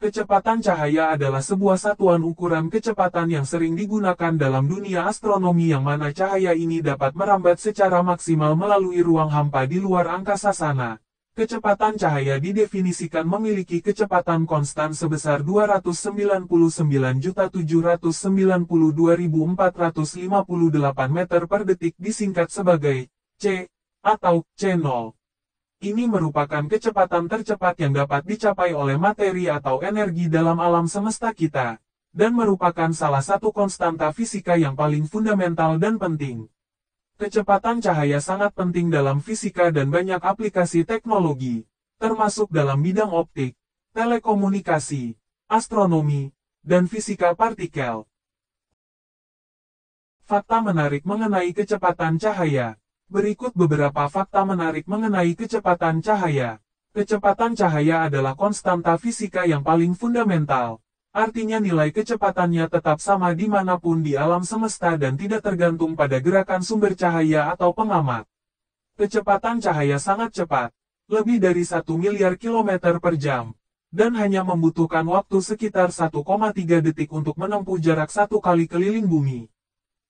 Kecepatan cahaya adalah sebuah satuan ukuran kecepatan yang sering digunakan dalam dunia astronomi yang mana cahaya ini dapat merambat secara maksimal melalui ruang hampa di luar angkasa sana. Kecepatan cahaya didefinisikan memiliki kecepatan konstan sebesar 299.792.458 meter per detik disingkat sebagai C atau C0. Ini merupakan kecepatan tercepat yang dapat dicapai oleh materi atau energi dalam alam semesta kita, dan merupakan salah satu konstanta fisika yang paling fundamental dan penting. Kecepatan cahaya sangat penting dalam fisika dan banyak aplikasi teknologi, termasuk dalam bidang optik, telekomunikasi, astronomi, dan fisika partikel. Fakta menarik mengenai kecepatan cahaya. Berikut beberapa fakta menarik mengenai kecepatan cahaya. Kecepatan cahaya adalah konstanta fisika yang paling fundamental. Artinya nilai kecepatannya tetap sama dimanapun di alam semesta dan tidak tergantung pada gerakan sumber cahaya atau pengamat. Kecepatan cahaya sangat cepat, lebih dari 1 miliar kilometer per jam, dan hanya membutuhkan waktu sekitar 1,3 detik untuk menempuh jarak 1 kali keliling bumi.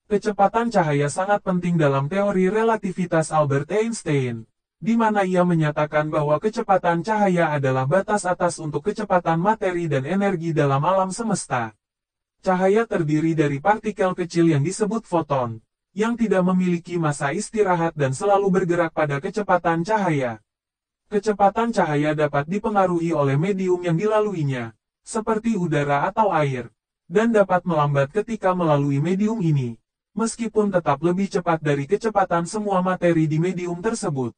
Kecepatan cahaya sangat penting dalam teori relativitas Albert Einstein, di mana ia menyatakan bahwa kecepatan cahaya adalah batas atas untuk kecepatan materi dan energi dalam alam semesta. Cahaya terdiri dari partikel kecil yang disebut foton, yang tidak memiliki masa istirahat dan selalu bergerak pada kecepatan cahaya. Kecepatan cahaya dapat dipengaruhi oleh medium yang dilaluinya, seperti udara atau air, dan dapat melambat ketika melalui medium ini, meskipun tetap lebih cepat dari kecepatan semua materi di medium tersebut.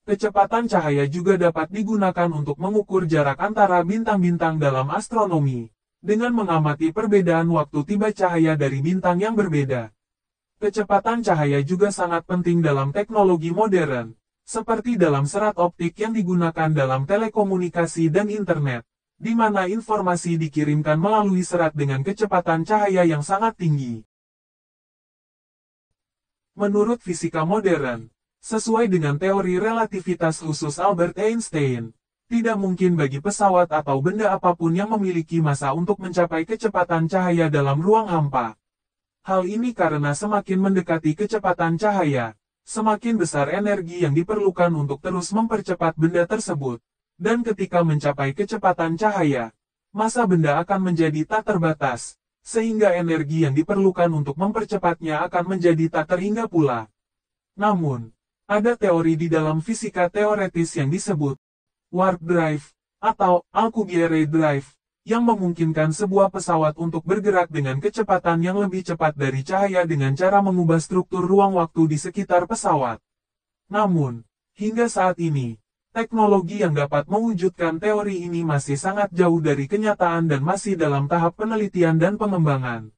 Kecepatan cahaya juga dapat digunakan untuk mengukur jarak antara bintang-bintang dalam astronomi, dengan mengamati perbedaan waktu tiba cahaya dari bintang yang berbeda. Kecepatan cahaya juga sangat penting dalam teknologi modern, seperti dalam serat optik yang digunakan dalam telekomunikasi dan internet, di mana informasi dikirimkan melalui serat dengan kecepatan cahaya yang sangat tinggi. Menurut fisika modern, sesuai dengan teori relativitas khusus Albert Einstein, tidak mungkin bagi pesawat atau benda apapun yang memiliki massa untuk mencapai kecepatan cahaya dalam ruang hampa. Hal ini karena semakin mendekati kecepatan cahaya, semakin besar energi yang diperlukan untuk terus mempercepat benda tersebut, dan ketika mencapai kecepatan cahaya, massa benda akan menjadi tak terbatas, sehingga energi yang diperlukan untuk mempercepatnya akan menjadi tak terhingga pula. Namun, ada teori di dalam fisika teoretis yang disebut warp drive atau Alcubierre drive, yang memungkinkan sebuah pesawat untuk bergerak dengan kecepatan yang lebih cepat dari cahaya dengan cara mengubah struktur ruang waktu di sekitar pesawat. Namun, hingga saat ini, teknologi yang dapat mewujudkan teori ini masih sangat jauh dari kenyataan dan masih dalam tahap penelitian dan pengembangan.